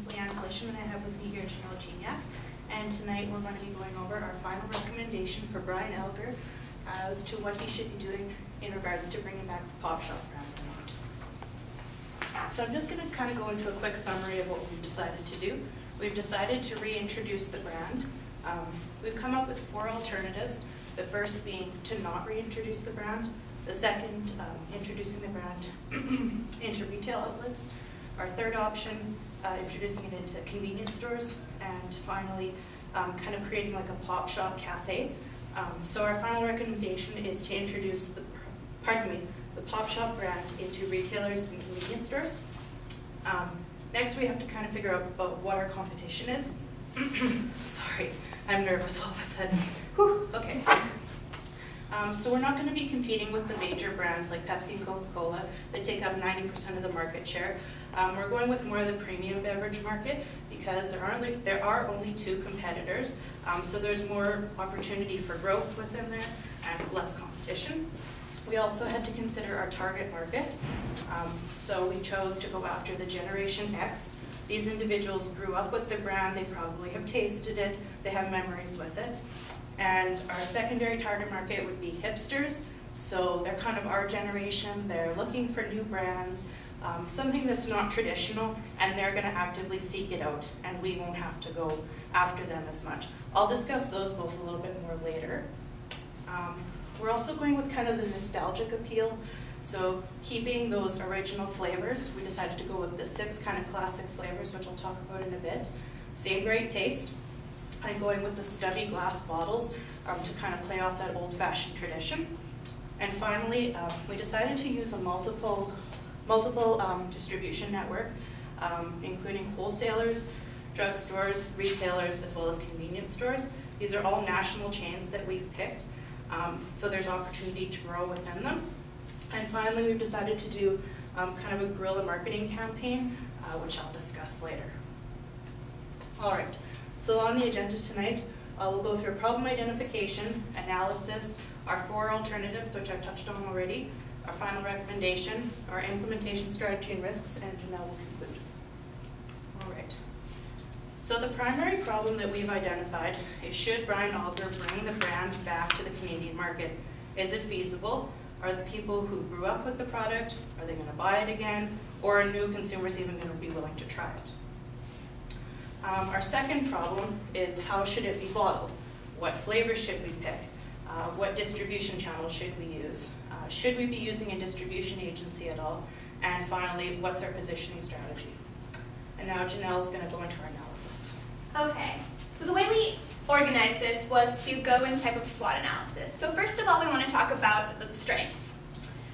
Leanne and I have with me here Janelle, and tonight we're going to be going over our final recommendation for Brian Elger as to what he should be doing in regards to bringing back the Pop Shop brand or not. So I'm just going to kind of go into a quick summary of what we've decided to do. We've decided to reintroduce the brand. We've come up with 4 alternatives, the first being to not reintroduce the brand, the second, introducing the brand into retail outlets, our third option, introducing it into convenience stores, and finally, kind of creating like a pop shop cafe. So our final recommendation is to introduce the pop shop brand into retailers and convenience stores. Next, we have to kind of figure out about what our competition is. Sorry, I'm nervous all of a sudden. Whew, okay. So we're not going to be competing with the major brands like Pepsi and Coca-Cola that take up 90% of the market share. We're going with more of the premium beverage market because there are only 2 competitors. So there's more opportunity for growth within there and less competition. We also had to consider our target market. So we chose to go after the Generation X. These individuals grew up with the brand, they probably have tasted it, they have memories with it. And our secondary target market would be hipsters. So they're kind of our generation, they're looking for new brands, something that's not traditional, and they're going to actively seek it out, and we won't have to go after them as much. I'll discuss those both a little bit more later. We're also going with kind of the nostalgic appeal. So keeping those original flavors, we decided to go with the 6 kind of classic flavors, which I'll talk about in a bit. Same great taste. I'm going with the stubby glass bottles to kind of play off that old-fashioned tradition. And finally, we decided to use a multiple distribution network, including wholesalers, drugstores, retailers, as well as convenience stores. These are all national chains that we've picked, so there's opportunity to grow within them. And finally, we've decided to do kind of a guerrilla marketing campaign, which I'll discuss later. All right, so on the agenda tonight, we'll go through problem identification, analysis, our 4 alternatives, which I've touched on already, our final recommendation, our implementation strategy and risks, and Janelle will conclude. All right. So the primary problem that we've identified is, should Brian Elger bring the brand back to the Canadian market? Is it feasible? Are the people who grew up with the product, are they going to buy it again? Or are new consumers even going to be willing to try it? Our second problem is, how should it be bottled? What flavors should we pick? What distribution channels should we use? Should we be using a distribution agency at all? And finally, what's our positioning strategy? And now Janelle's going to go into our analysis. Okay, so the way we organized this was to go in type of SWOT analysis. So first of all, we want to talk about the strengths.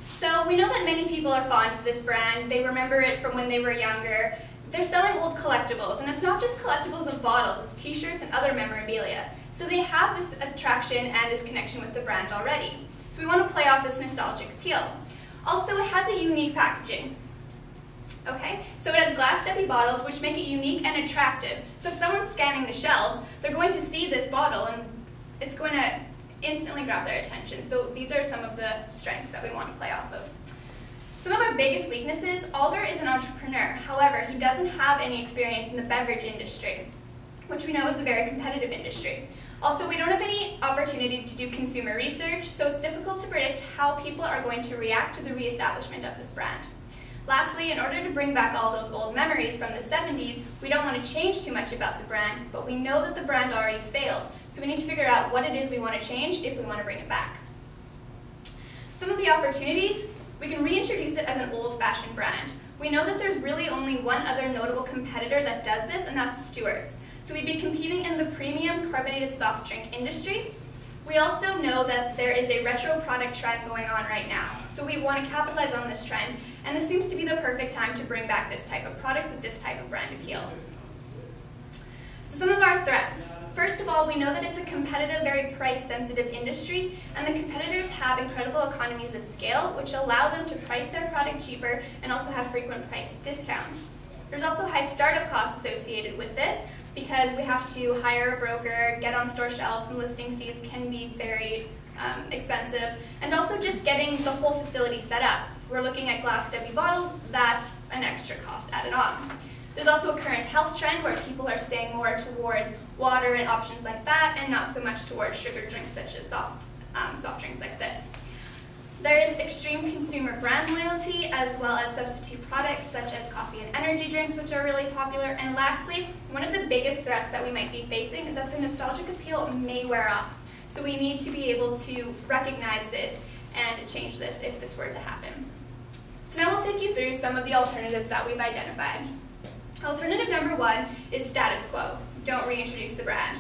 So we know that many people are fond of this brand. They remember it from when they were younger. They're selling old collectibles, and it's not just collectibles of bottles, it's t-shirts and other memorabilia. So they have this attraction and this connection with the brand already. So we want to play off this nostalgic appeal. Also, it has a unique packaging. Okay, so it has glass stubby bottles, which make it unique and attractive. So if someone's scanning the shelves, they're going to see this bottle and it's going to instantly grab their attention. So these are some of the strengths that we want to play off of. Some of our biggest weaknesses: Elger is an entrepreneur. However, he doesn't have any experience in the beverage industry, which we know is a very competitive industry. Also, we don't have any opportunity to do consumer research, so it's difficult to predict how people are going to react to the reestablishment of this brand. Lastly, in order to bring back all those old memories from the 70s, we don't want to change too much about the brand, but we know that the brand already failed, so we need to figure out what it is we want to change if we want to bring it back. Some of the opportunities: we can reintroduce it as an old-fashioned brand. We know that there's really only one other notable competitor that does this, and that's Stewart's. So we'd be competing in the premium carbonated soft drink industry. We also know that there is a retro product trend going on right now, so we want to capitalize on this trend, and this seems to be the perfect time to bring back this type of product with this type of brand appeal. So some of our threats. First of all, we know that it's a competitive, very price-sensitive industry, and the competitors have incredible economies of scale, which allow them to price their product cheaper and also have frequent price discounts. There's also high startup costs associated with this, because we have to hire a broker, get on store shelves, and listing fees can be very expensive. And also just getting the whole facility set up. If we're looking at glass stubby bottles, that's an extra cost added on. There's also a current health trend where people are staying more towards water and options like that, and not so much towards sugar drinks such as soft drinks like this. There is extreme consumer brand loyalty, as well as substitute products such as coffee and energy drinks, which are really popular. And lastly, one of the biggest threats that we might be facing is that the nostalgic appeal may wear off. So we need to be able to recognize this and change this if this were to happen. So now we'll take you through some of the alternatives that we've identified. Alternative number 1 is status quo. Don't reintroduce the brand.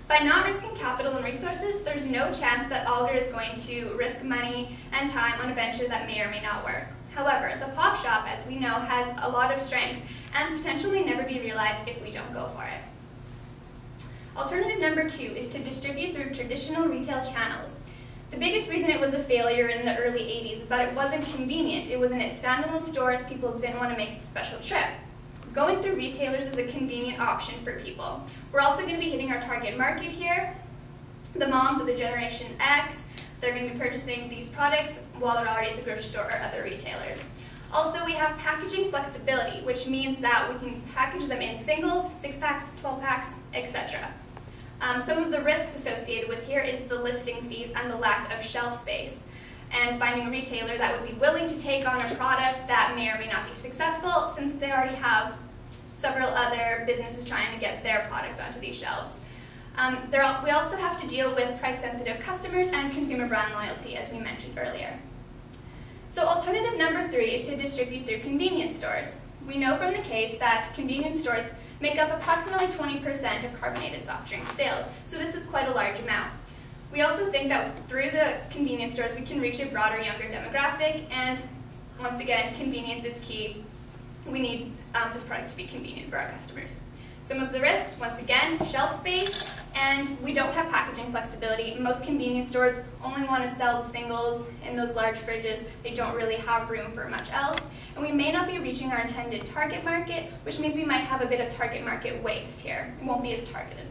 By not risking capital and resources, there's no chance that Alger is going to risk money and time on a venture that may or may not work. However, the Pop Shop, as we know, has a lot of strengths and potential may never be realized if we don't go for it. Alternative number 2 is to distribute through traditional retail channels. The biggest reason it was a failure in the early 80s is that it wasn't convenient. It was in its standalone stores. People didn't want to make the special trip. Going through retailers is a convenient option for people. We're also going to be hitting our target market here. The moms of the Generation X, they're going to be purchasing these products while they're already at the grocery store or other retailers. Also, we have packaging flexibility, which means that we can package them in singles, 6-packs, 12-packs, etc. Some of the risks associated with here is the listing fees and the lack of shelf space, and finding a retailer that would be willing to take on a product that may or may not be successful, since they already have several other businesses trying to get their products onto these shelves. We also have to deal with price-sensitive customers and consumer brand loyalty, as we mentioned earlier. So alternative number 3 is to distribute through convenience stores. We know from the case that convenience stores make up approximately 20% of carbonated soft drink sales, so this is quite a large amount. We also think that through the convenience stores we can reach a broader, younger demographic, and once again, convenience is key. We need this product to be convenient for our customers. Some of the risks, once again, shelf space, and we don't have packaging flexibility. Most convenience stores only want to sell the singles in those large fridges. They don't really have room for much else. And we may not be reaching our intended target market, which means we might have a bit of target market waste here. It won't be as targeted.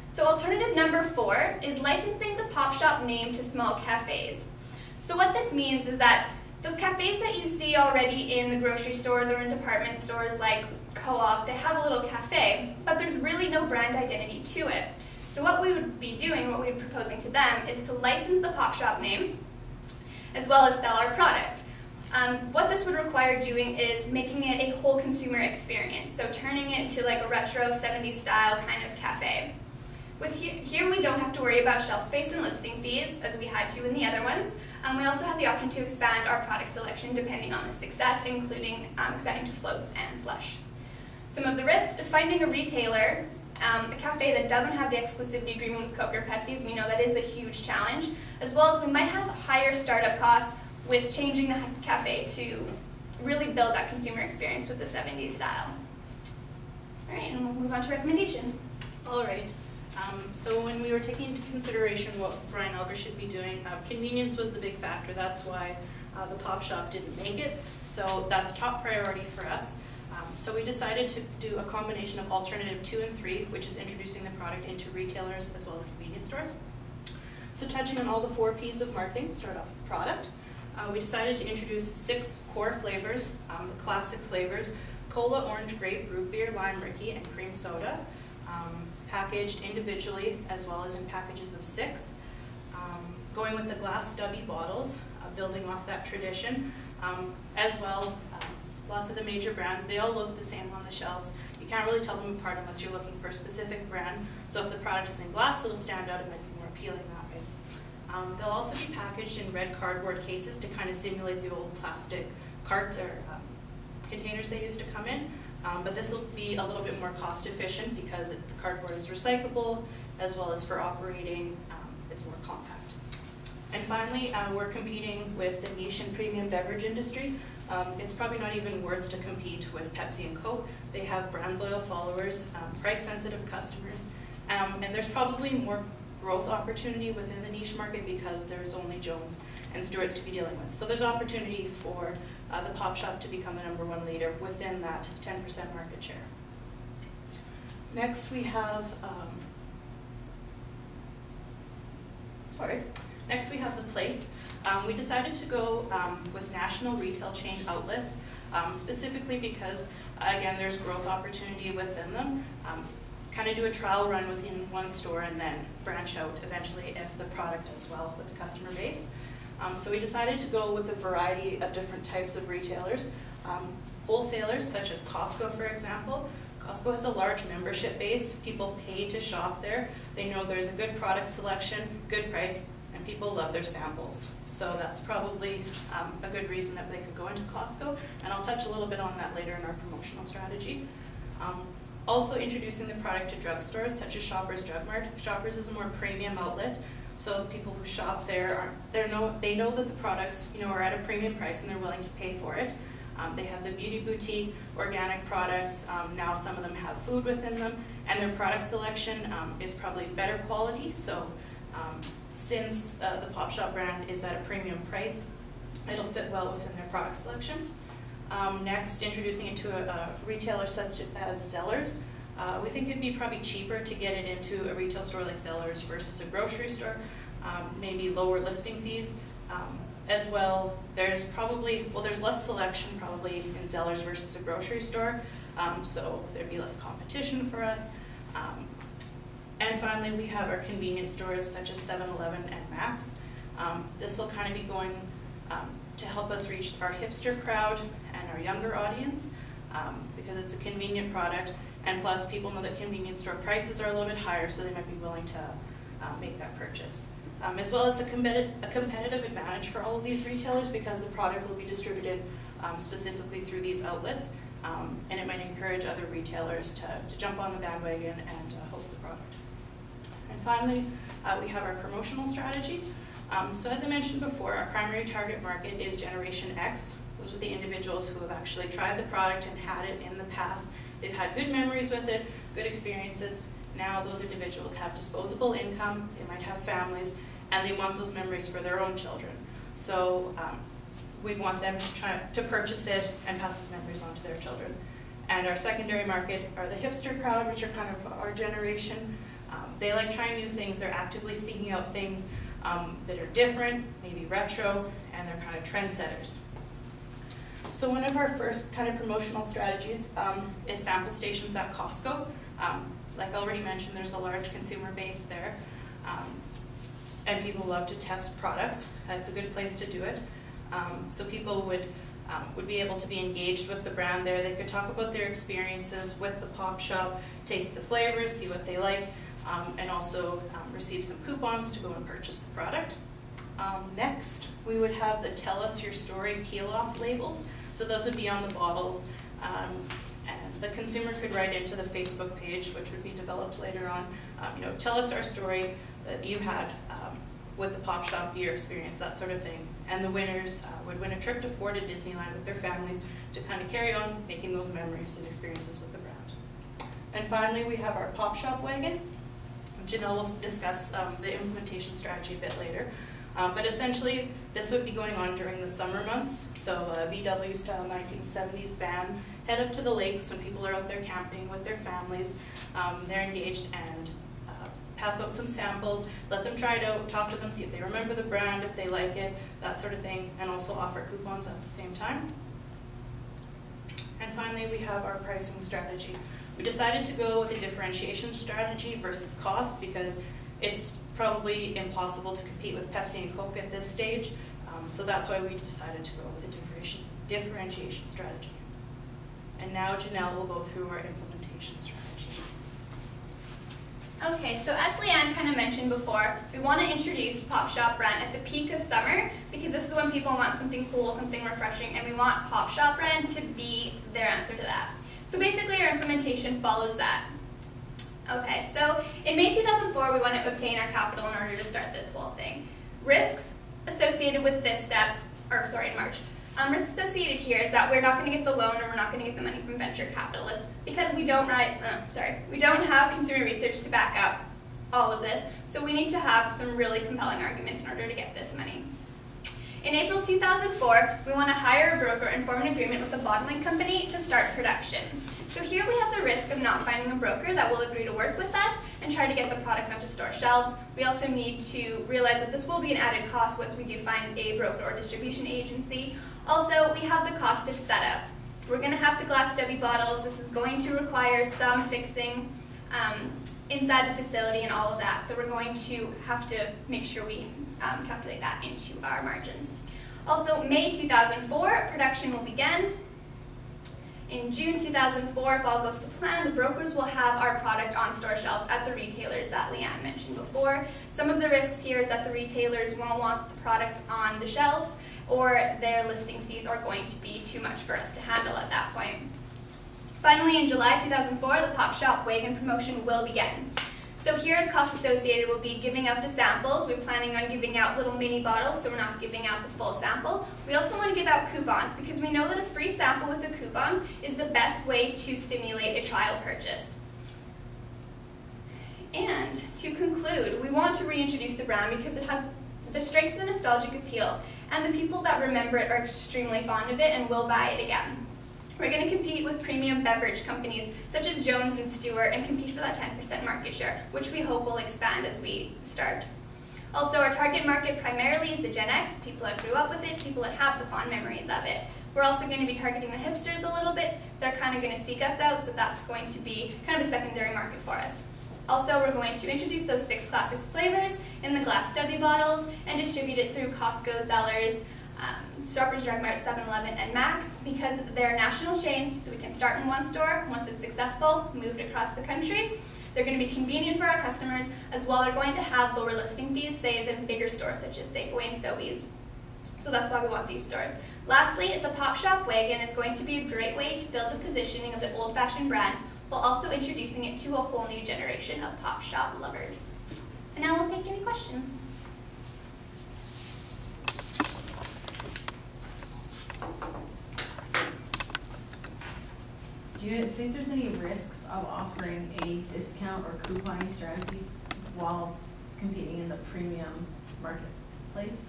So alternative number 4 is licensing the Pop Shop name to small cafes. So what this means is that those cafes that you see already in the grocery stores or in department stores like Co-op, they have a little cafe, but there's really no brand identity to it. So what we would be doing, what we'd be proposing to them, is to license the Pop Shop name as well as sell our product. What this would require doing is making it a whole consumer experience, so turning it into like a retro 70s style kind of cafe. Here we don't have to worry about shelf space and listing fees, as we had to in the other ones. We also have the option to expand our product selection depending on the success, including expanding to floats and slush. Some of the risks is finding a retailer, a cafe that doesn't have the exclusivity agreement with Coke or Pepsi, as we know that is a huge challenge, as well as we might have higher startup costs with changing the cafe to really build that consumer experience with the 70s style. All right, and we'll move on to recommendation. All right. So when we were taking into consideration what Brian Alger should be doing, convenience was the big factor. That's why the Pop Shop didn't make it. So that's top priority for us. So we decided to do a combination of alternative 2 and 3, which is introducing the product into retailers as well as convenience stores. So touching on all the 4 P's of marketing, start off with product. We decided to introduce 6 core flavors, the classic flavors: cola, orange, grape, root beer, lime, Ricky, and cream soda. Packaged individually as well as in packages of 6. Going with the glass stubby bottles, building off that tradition. As well, lots of the major brands, they all look the same on the shelves. You can't really tell them apart unless you're looking for a specific brand. So if the product is in glass, it'll stand out and make it more appealing that way. They'll also be packaged in red cardboard cases to kind of simulate the old plastic carts or containers they used to come in. But this will be a little bit more cost efficient because the cardboard is recyclable, as well as for operating, it's more compact. And finally, we're competing with the niche and premium beverage industry. It's probably not even worth to compete with Pepsi and Coke. They have brand loyal followers, price sensitive customers, and there's probably more growth opportunity within the niche market because there's only Jones and Stewart's to be dealing with. So there's opportunity for the Pop Shop to become the #1 leader within that 10% market share. Next we have, next we have the place. We decided to go with national retail chain outlets, specifically because Again, there's growth opportunity within them. Kind of do a trial run within one store and then branch out eventually if the product does well with the customer base. So we decided to go with a variety of different types of retailers. Wholesalers such as Costco, for example. Costco has a large membership base. People pay to shop there. They know there's a good product selection, good price, and people love their samples. So that's probably a good reason that they could go into Costco, and I'll touch a little bit on that later in our promotional strategy. Also introducing the product to drugstores such as Shoppers Drug Mart. Shoppers is a more premium outlet, so the people who shop there they know that the products are at a premium price and they're willing to pay for it. They have the beauty boutique, organic products. Now some of them have food within them, and their product selection is probably better quality. So since the Pop Shop brand is at a premium price, it'll fit well within their product selection. Next, introducing it to a retailer such as Zellers. We think it'd be probably cheaper to get it into a retail store like Zellers versus a grocery store, maybe lower listing fees. As well, there's less selection probably in Zellers versus a grocery store, so there'd be less competition for us. And finally, we have our convenience stores such as 7-Eleven and Max. This will kind of be going to help us reach our hipster crowd and our younger audience because it's a convenient product, and plus people know that convenience store prices are a little bit higher, so they might be willing to make that purchase. As well, it's a competitive advantage for all of these retailers because the product will be distributed specifically through these outlets, and it might encourage other retailers to jump on the bandwagon and host the product. And finally, we have our promotional strategy. So as I mentioned before, our primary target market is Generation X. Those are the individuals who have actually tried the product and had it in the past. They've had good memories with it, good experiences. Now those individuals have disposable income, they might have families, and they want those memories for their own children. So we want them to try to purchase it and pass those memories on to their children. And our secondary market are the hipster crowd, which are kind of our generation. They like trying new things, they're actively seeking out things that are different, maybe retro, and they're kind of trendsetters. So one of our first kind of promotional strategies is sample stations at Costco. Like I already mentioned, there's a large consumer base there, and people love to test products. It's a good place to do it. So people would be able to be engaged with the brand there. They could talk about their experiences with the Pop Shop, taste the flavors, see what they like, and also receive some coupons to go and purchase the product. Next, we would have the Tell Us Your Story peel-off labels. So those would be on the bottles. And the consumer could write into the Facebook page, which would be developed later on. Tell us our story that you had with the Pop Shop, your experience, that sort of thing. And the winners would win a trip to Florida Disneyland with their families to kind of carry on making those memories and experiences with the brand. And finally, we have our Pop Shop wagon. Janelle will discuss the implementation strategy a bit later. But essentially, this would be going on during the summer months. So VW style 1970s van, head up to the lakes when people are out there camping with their families. They're engaged and pass out some samples, let them try it out, talk to them, see if they remember the brand, if they like it, that sort of thing, and also offer coupons at the same time. And finally, we have our pricing strategy. We decided to go with a differentiation strategy versus cost because it's probably impossible to compete with Pepsi and Coke at this stage, so that's why we decided to go with a differentiation strategy. And now Janelle will go through our implementation strategy. Okay, so as Leanne kind of mentioned before, we want to introduce Pop Shop brand at the peak of summer because this is when people want something cool, something refreshing, and we want Pop Shop brand to be their answer to that. So basically our implementation follows that. Okay, so in May 2004, we want to obtain our capital in order to start this whole thing. Risks associated with this step, in March. Risks associated here is that we're not going to get the loan or we're not going to get the money from venture capitalists because we don't have consumer research to back up all of this. So we need to have some really compelling arguments in order to get this money. In April 2004, we want to hire a broker and form an agreement with a bottling company to start production. So here we have the risk of not finding a broker that will agree to work with us and try to get the products onto store shelves. We also need to realize that this will be an added cost once we do find a broker or distribution agency. Also, we have the cost of setup. We're going to have the glass stubby bottles. This is going to require some fixing inside the facility and all of that. So we're going to have to make sure we calculate that into our margins. Also, May 2004, production will begin. In June 2004, if all goes to plan, the brokers will have our product on store shelves at the retailers that Leanne mentioned before. Some of the risks here is that the retailers won't want the products on the shelves, or their listing fees are going to be too much for us to handle at that point. Finally, in July 2004, the Pop Shop wagon promotion will begin. So here at Cost Associated, we'll be giving out the samples. We're planning on giving out little mini bottles, so we're not giving out the full sample. We also want to give out coupons because we know that a free sample with a coupon is the best way to stimulate a trial purchase. And to conclude, we want to reintroduce the brand because it has the strength of the nostalgic appeal, and the people that remember it are extremely fond of it and will buy it again. We're going to compete with premium beverage companies such as Jones and Stewart and compete for that 10% market share, which we hope will expand as we start. Also, our target market primarily is the Gen X, people that grew up with it, people that have the fond memories of it. We're also going to be targeting the hipsters a little bit. They're kind of going to seek us out, so that's going to be kind of a secondary market for us. Also, we're going to introduce those 6 classic flavors in the glass stubby bottles and distribute it through Costco, Zellers, Shoppers Drug Mart, 7-Eleven, and Max because they're national chains, so we can start in one store. Once it's successful, move it across the country. They're going to be convenient for our customers, as well they're going to have lower listing fees, say, than bigger stores such as Safeway and Sobeys. So that's why we want these stores. Lastly, the Pop Shop wagon is going to be a great way to build the positioning of the old-fashioned brand while also introducing it to a whole new generation of Pop Shop lovers. And now we'll take any questions. Do you think there's any risks of offering a discount or couponing strategy while competing in the premium marketplace?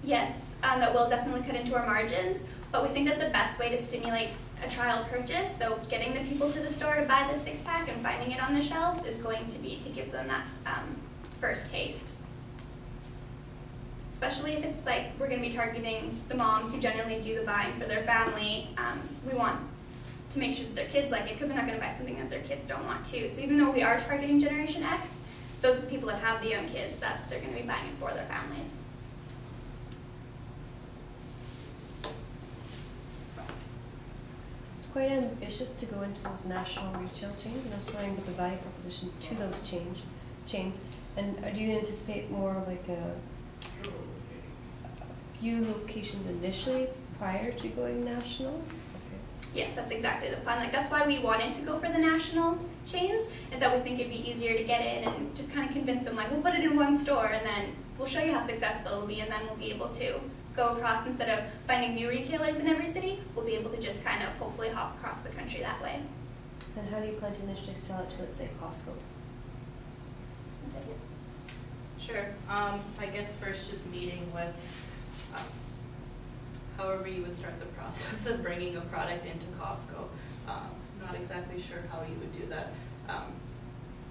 Yes, that will definitely cut into our margins, but we think that the best way to stimulate a trial purchase, so getting the people to the store to buy the 6-pack and finding it on the shelves, is going to be to give them that first taste. Especially if it's like we're going to be targeting the moms who generally do the buying for their family. We want to make sure that their kids like it because they're not going to buy something that their kids don't want to. So even though we are targeting Generation X, those are the people that have the young kids that they're going to be buying it for their families. It's quite ambitious to go into those national retail chains, and I was wondering about the value proposition to those chains. And do you anticipate more like a few locations initially prior to going national? Okay. Yes, that's exactly the plan. Like that's why we wanted to go for the national chains, is that we think it'd be easier to get in and just kind of convince them, like we'll put it in one store and then we'll show you how successful it'll be, and then we'll be able to go across instead of finding new retailers in every city. We'll be able to just kind of hopefully hop across the country that way. And how do you plan to initially sell it to, let's say, Costco? Sure. I guess first just meeting with however you would start the process of bringing a product into Costco. Not exactly sure how you would do that.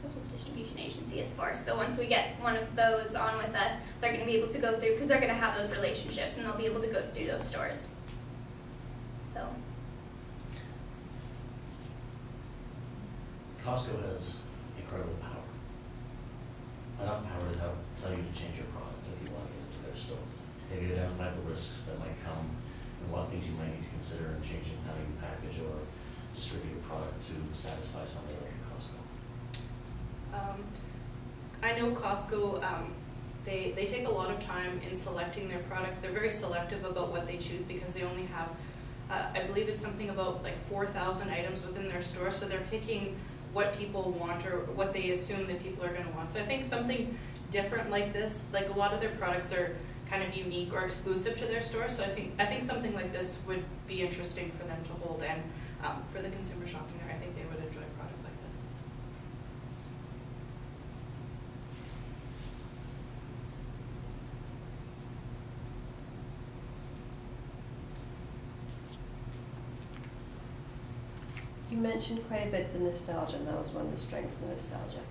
That's what the distribution agency is for. So once we get one of those on with us, they're going to be able to go through, because they're going to have those relationships and they'll be able to go through those stores. So. Costco has incredible power. Enough power to tell you to change your product if you want to get into their store. Have you identified the risks that might come and what things you might need to consider in changing how you package or distribute your product to satisfy somebody like a Costco? I know Costco, they take a lot of time in selecting their products. They're very selective about what they choose because they only have, I believe it's something about like 4,000 items within their store, so they're picking what people want or what they assume that people are going to want. So I think something different like this, like a lot of their products are kind of unique or exclusive to their store, so I think something like this would be interesting for them to hold, and for the consumer shopping there, I think they would enjoy a product like this. You mentioned quite a bit the nostalgia, and that was one of the strengths of the nostalgia.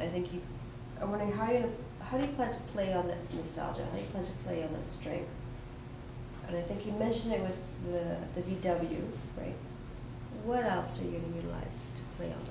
I think I'm wondering how do you plan to play on that nostalgia? How do you plan to play on that strength? and I think you mentioned it with the VW, right? What else are you gonna utilize to play on